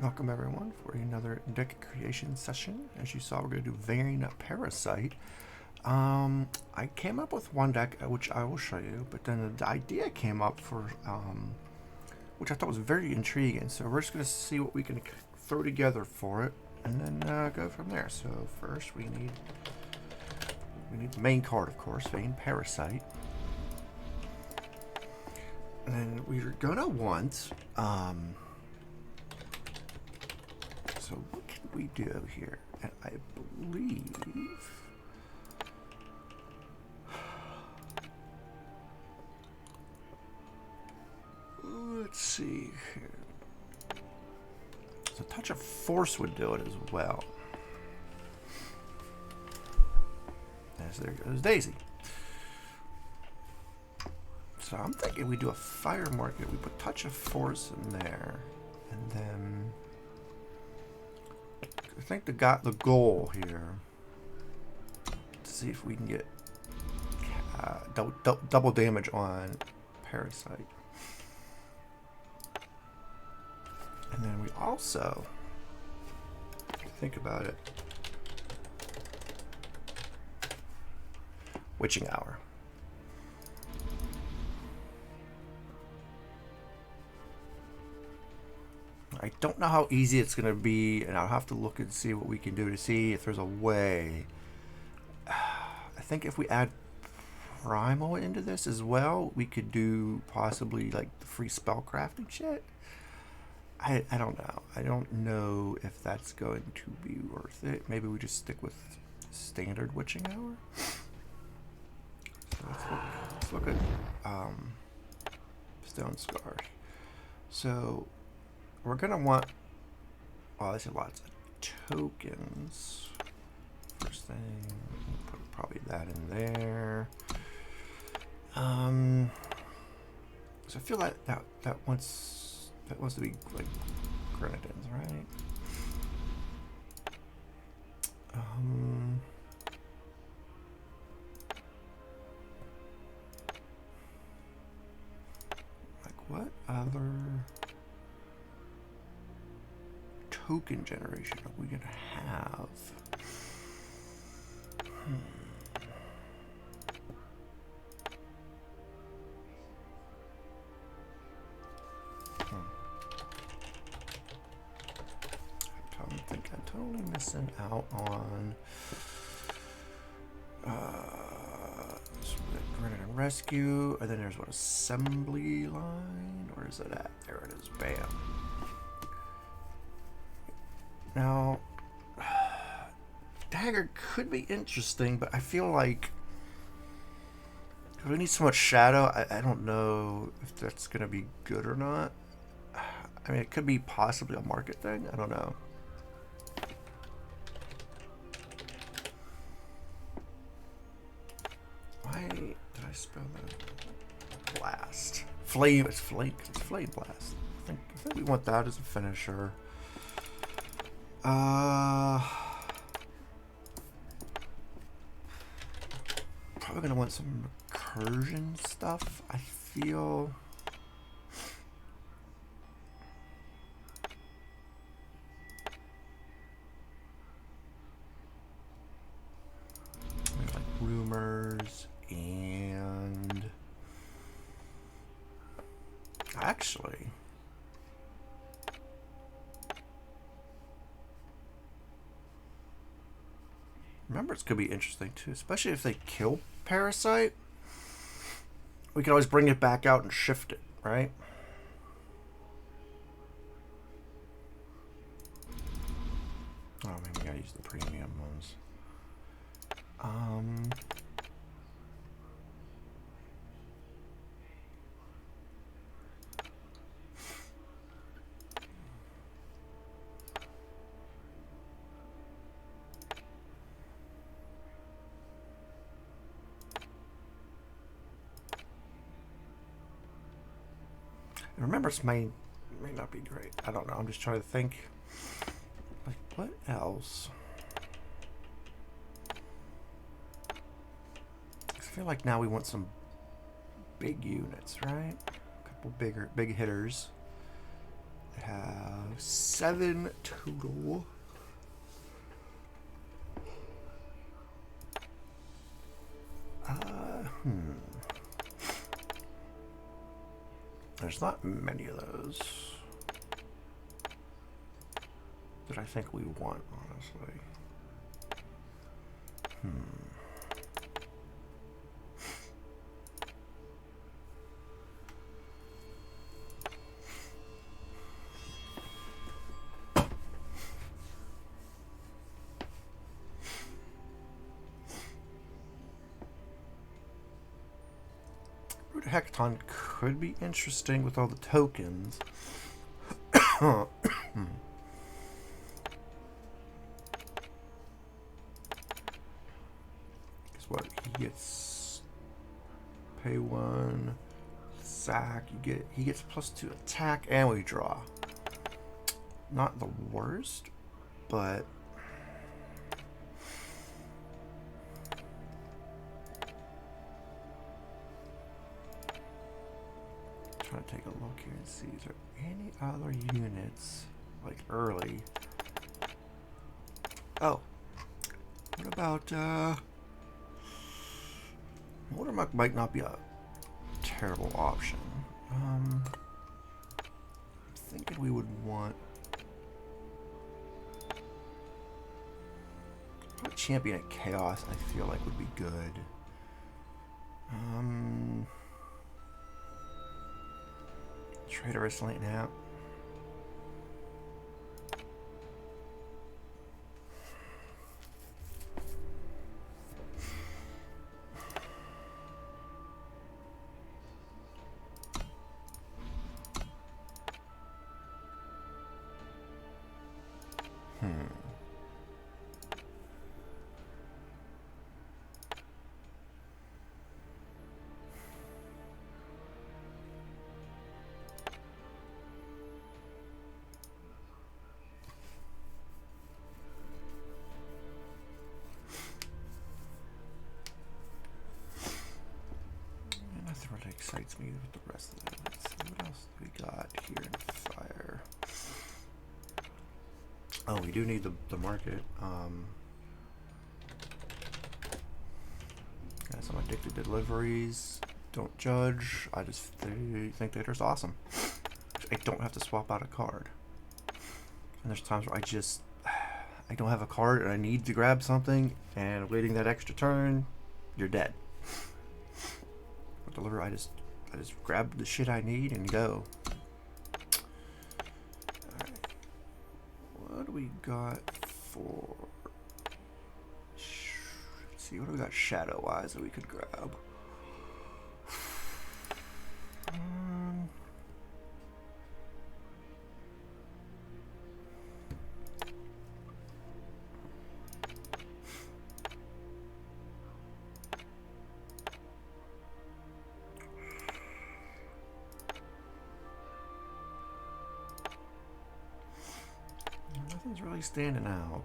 Welcome everyone for another deck creation session. As you saw, we're going to do Variant Parasite. I came up with one deck, which I will show you, but then the idea came up for, which I thought was very intriguing. So we're just going to see what we can throw together for it, and then go from there. So first we need the main card, of course, Variant Parasite. And then we're going to want, so what can we do here? And I believe, let's see here. So Touch of Force would do it as well. As there goes Daisy. So I'm thinking we do a Fire Market. We put Touch of Force in there, and then I think the goal here to see if we can get double damage on Parasite. And then we also, think about it, Witching Hour. I don't know how easy it's going to be, and I'll have to look and see what we can do to see if there's a way. I think if we add Primal into this as well, we could do possibly like the free spell crafting shit. I don't know. I don't know if that's going to be worth it. Maybe we just stick with standard Witching Hour. So let's look at Stonescar. So we're gonna want, oh, there's lots of tokens. First thing, put probably that in there. So I feel like that wants to be like Grenadins, right? Like what other token generation are we gonna have? I think I'm totally missing out on Grenadin Rescue, and then there's what, assembly line? Where is it at? There it is. Bam. Now, Dagger could be interesting, but I feel like we need so much shadow. I don't know if that's going to be good or not. I mean, it could be possibly a market thing. I don't know. Why did I spell that? Blast. Flame. It's flame. It's flame blast. I think we want that as a finisher. Probably gonna want some recursion stuff. I feel like rumors, and actually remembrance could be interesting too, especially if they kill Parasite. We can always bring it back out and shift it, right? Oh, maybe I use the premium ones. Remember, it may not be great. I don't know. I'm just trying to think. Like, what else? I feel like now we want some big units, right? A couple big hitters. I have 7 total. There's not many of those that I think we want, honestly. Hekaton could be interesting with all the tokens. Guess what? He gets pay 1, sack. He gets +2 attack, and we draw. Not the worst, but trying to take a look here and see, is there any other units like early? Oh, what about Moldermuck might not be a terrible option. I'm thinking we would want a champion at Chaos. I feel like would be good. Traitorous Lighten Out. Excites me with the rest of them. Let's see what else we got here in fire. Oh, we do need the market. Got some addicted deliveries. Don't judge. I just think that it's awesome. I don't have to swap out a card. And there's times where I don't have a card and I need to grab something, and waiting that extra turn, you're dead. Deliver, I just grab the shit I need and go. Alright. What do we got for... Let's see, what do we got shadow-wise that we could grab? Nothing's really standing out.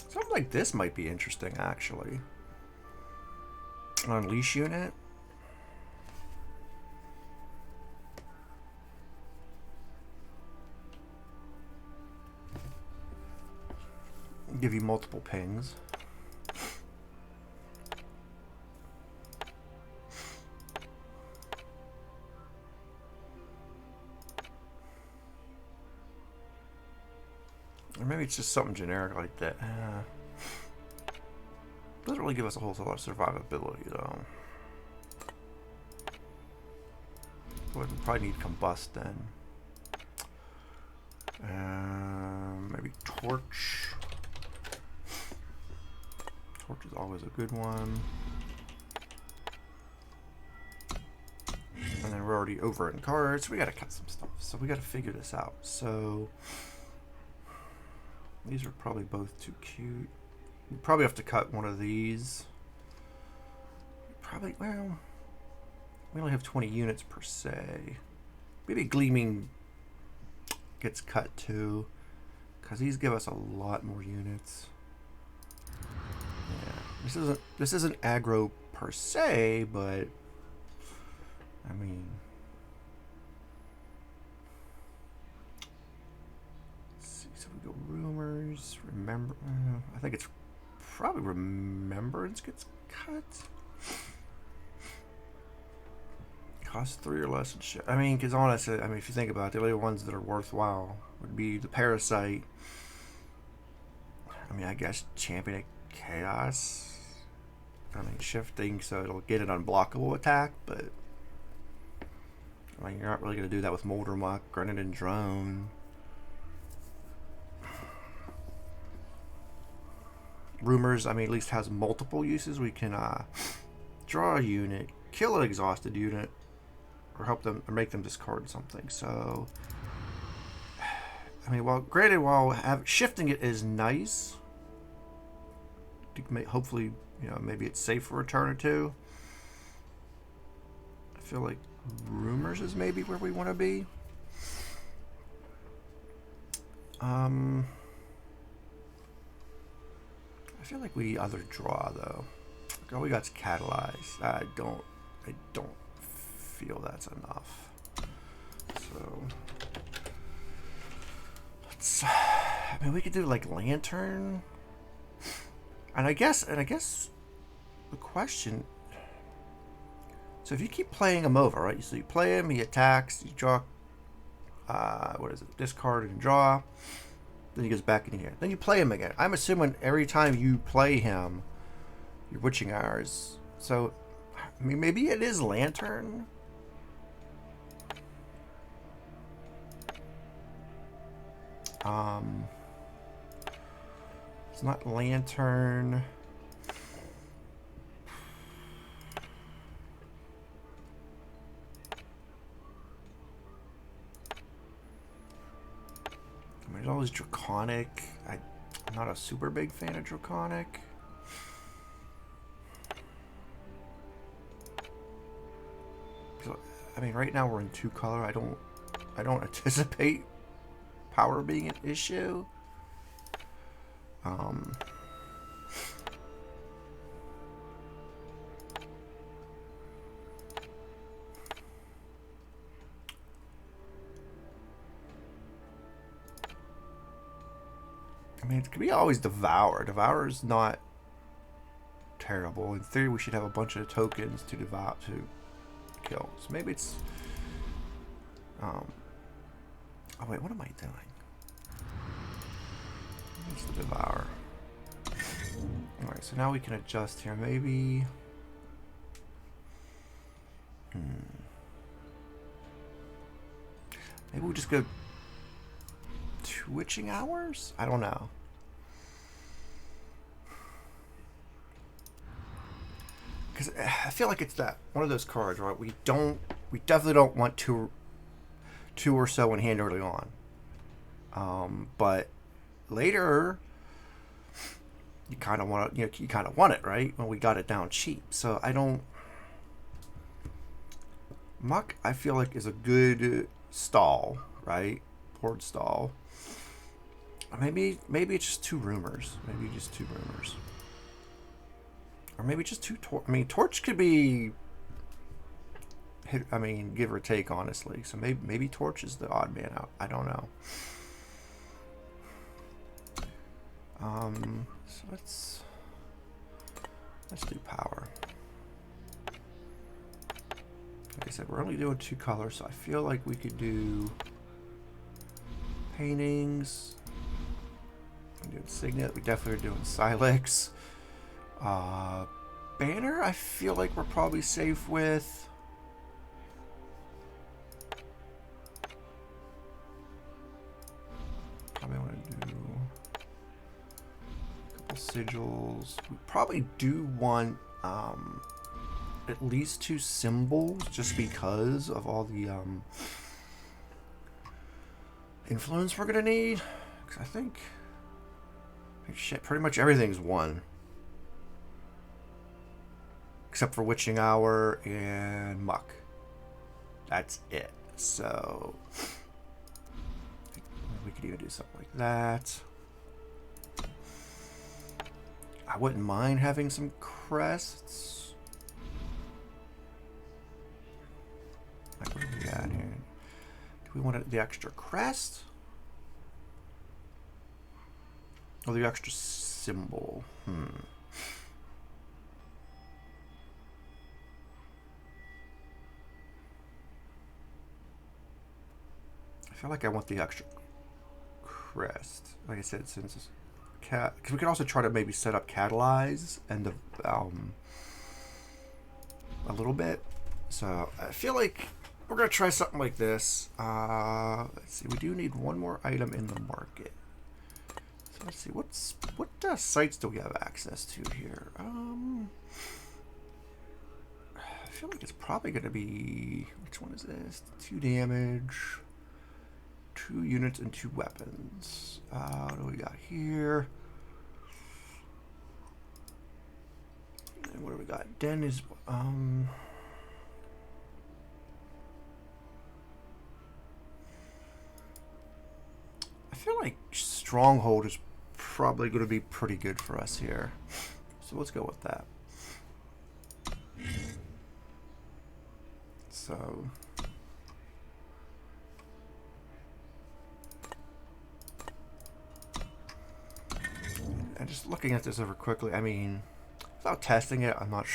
Something like this might be interesting, actually. An Unleash unit. Give you multiple pings. Or maybe it's just something generic like that. Doesn't really give us a whole lot of survivability, though. We'd probably need Combust then. Maybe Torch. Torch is always a good one. And then we're already over in cards. We gotta cut some stuff. So we gotta figure this out. So these are probably both too cute. We probably have to cut one of these. Probably, well, we only have 20 units per se. Maybe Gleaming gets cut too, because these give us a lot more units. Yeah, this isn't aggro per se, but I mean, let's see. So we go rumors. Remember, I think it's probably remembrance gets cut. Cost 3 or less and shit. I mean, because honestly, I mean, if you think about it, the only ones that are worthwhile would be the Parasite. I mean, I guess Champion of Chaos. I mean, shifting so it'll get an unblockable attack, but I mean, you're not really going to do that with Moldermuck, Grenadin Drone. Rumors, I mean, at least has multiple uses. We can draw a unit, kill an exhausted unit, or help them, or make them discard something. So, I mean, granted, while shifting it is nice, hopefully, you know, maybe it's safe for a turn or two. I feel like rumors is maybe where we want to be. I feel like we either draw though. All we got's Catalyze. I don't feel that's enough. So let's. I mean, we could do like Lantern. And I guess the question. So if you keep playing him over, right? So you play him, he attacks, you draw. What is it? Discard and draw. Then he goes back in here. Then you play him again. I'm assuming every time you play him, you're witching hours. So, I mean, maybe it is Lantern. It's not Lantern. I mean, it's always Draconic. I'm not a super big fan of Draconic. So, I mean, right now we're in 2-color. I don't anticipate power being an issue. I mean, it could be always Devour. Devour is not terrible. In theory, we should have a bunch of tokens to devour to kill. So maybe it's. Oh wait, what am I doing? It's the Devour. All right, so now we can adjust here. Maybe. Maybe we just go 2 witching hours? I don't know. Because I feel like it's that one of those cards, right? We definitely don't want two or so in hand early on. But later, you kind of want to, you kind of want it, right? When we got it down cheap. So I don't. Muck, I feel like, is a good stall, right? Board stall. Maybe it's just 2 rumors. Maybe just 2 rumors. Or maybe just 2 torch. I mean, torch could be give or take, honestly. So maybe torch is the odd man out. I don't know. So let's do power. Like I said, we're only doing 2 colors, so I feel like we could do paintings. We do Insignia. We definitely are doing Cylix. Banner, I feel like we're probably safe with. Probably want to do a couple sigils. We probably do want at least 2 symbols, just because of all the influence we're gonna need. Because I think shit, pretty much everything's 1. Except for Witching Hour and Muck. That's it. So we could even do something like that. I wouldn't mind having some crests. we want the extra crest? Or the extra symbol? I feel like I want the extra crest. Like I said, since because we could also try to maybe set up Catalyze and the a little bit. So I feel like we're gonna try something like this. Let's see. We do need one more item in the market. So let's see. What sites do we have access to here? I feel like it's probably gonna be, which one is this? 2 damage. 2 units and 2 weapons. What do we got here? And what do we got? Den is I feel like Stronghold is probably going to be pretty good for us here. So let's go with that. So and just looking at this over quickly, I mean, without testing it, I'm not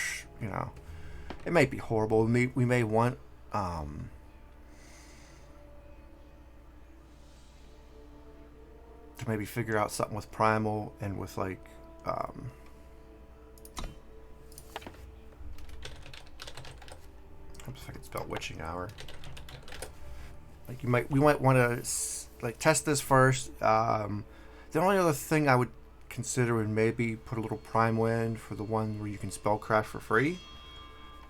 you know, it might be horrible. We may want to maybe figure out something with Primal and with like oops, if I could spell witching hour. Like we might want to like test this first. The only other thing I would consider would maybe put a little Primal in for the one where you can spellcraft for free.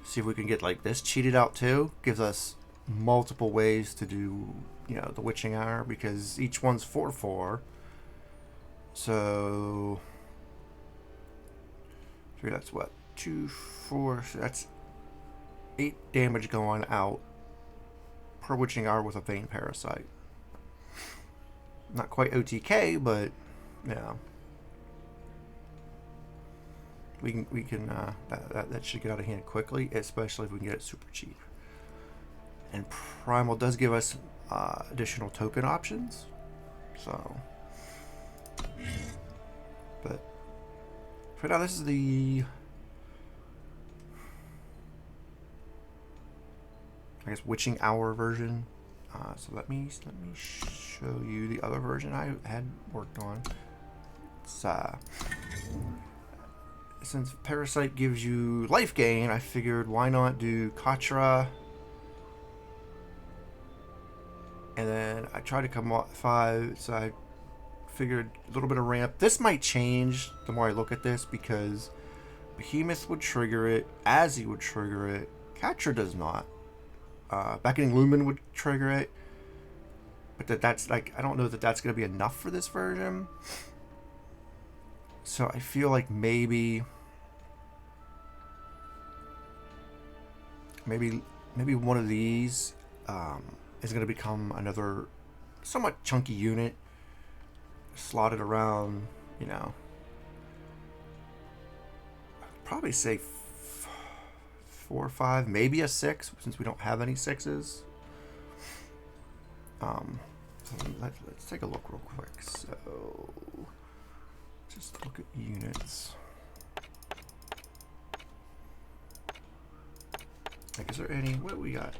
See if we can get like this cheated out too. Gives us multiple ways to do, you know, the witching hour, because each one's 4/4. So that's what, 2, 4. So that's 8 damage going out per witching hour with a Vein Parasite. Not quite OTK, but yeah. We can that should get out of hand quickly, especially if we can get it super cheap. And Primal does give us additional token options, so. But for now, this is the, I guess, witching hour version. So let me show you the other version I had worked on. It's since Parasite gives you life gain, I figured why not do Katra. And then I tried to come up 5, so I figured a little bit of ramp. This might change the more I look at this, because Behemoth would trigger it, Azzy would trigger it, Katra does not. Beckoning Lumen would trigger it, but that's like, I don't know that that's going to be enough for this version. So I feel like maybe one of these is going to become another somewhat chunky unit, slotted around, you know, I'd probably say 4 or 5, maybe a 6, since we don't have any 6s. So let's take a look real quick. So just look at units. Like, is there any, what do we got?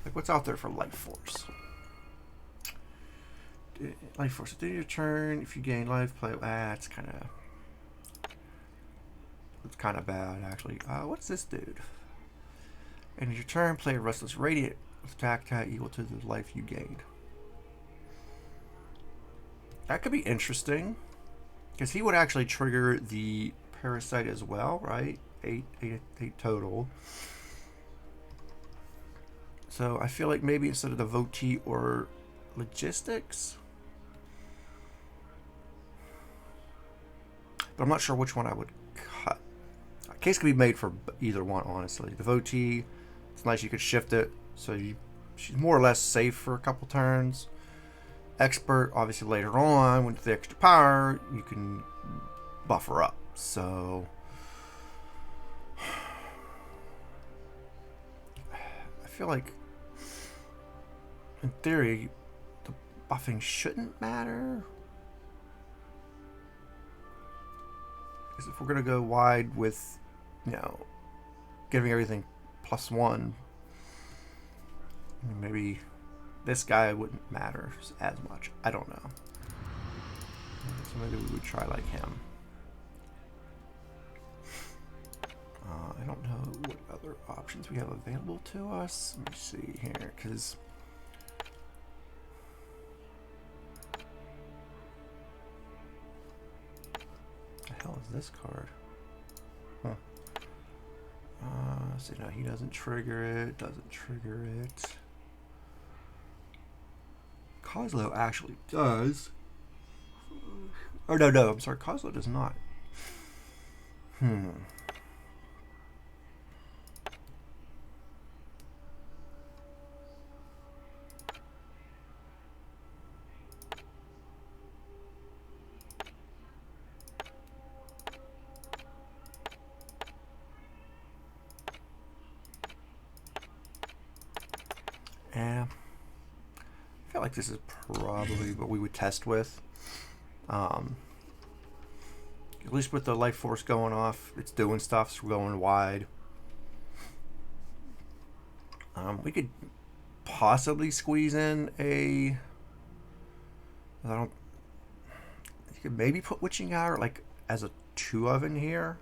Like, what's out there for Life Force? Life Force, during your turn, if you gain life, play, it's kind of bad, actually. What's this dude? And in your turn, play a Restless Radiant with attack equal to the life you gained. That could be interesting, because he would actually trigger the Parasite as well, right? 8 total. So I feel like maybe instead of Devotee or Logistics, but I'm not sure which one I would cut. A case could be made for either one, honestly. Devotee, it's nice you could shift it, so she's more or less safe for a couple turns. Expert, obviously later on, with the extra power, you can buff her up. So feel like, in theory, the buffing shouldn't matter. Because if we're going to go wide with, you know, giving everything +1, maybe this guy wouldn't matter as much. I don't know. So maybe we would try like him. I don't know what other options we have available to us. Let me see here, because the hell is this card? Huh. So no, he doesn't trigger it. Doesn't trigger it. Kozlo actually does. Oh no, I'm sorry. Kozlo does not. Yeah, I feel like this is probably what we would test with. At least with the life force going off, it's doing stuff, so we're going wide. We could possibly squeeze in a. You could maybe put Witching Hour like as a 2-of in here.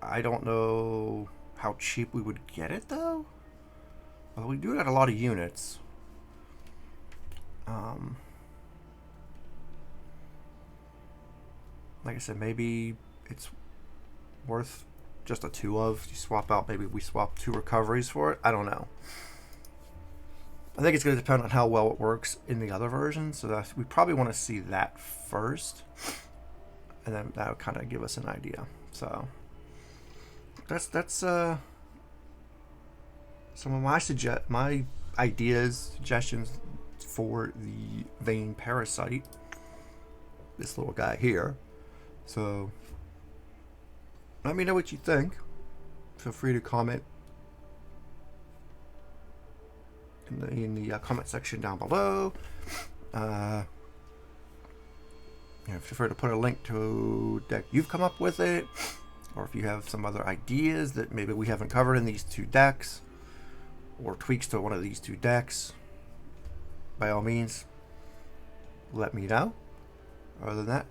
I don't know how cheap we would get it though. Well, we do got a lot of units. Like I said, maybe it's worth just a 2-of. You swap out, maybe we swap 2 recoveries for it. I don't know. I think it's going to depend on how well it works in the other version. So we probably want to see that first. And then that would kind of give us an idea. So that's some of my ideas, suggestions for the Vein Parasite. This little guy here. So let me know what you think. Feel free to comment in the comment section down below. Feel free to put a link to a deck you've come up with it, or if you have some other ideas that maybe we haven't covered in these 2 decks, or tweaks to one of these 2 decks, by all means, let me know. Other than that,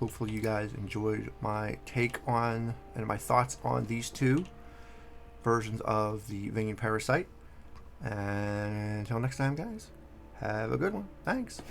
hopefully you guys enjoyed my take on and my thoughts on these 2 versions of the Vein Parasite. And until next time, guys, have a good one. Thanks.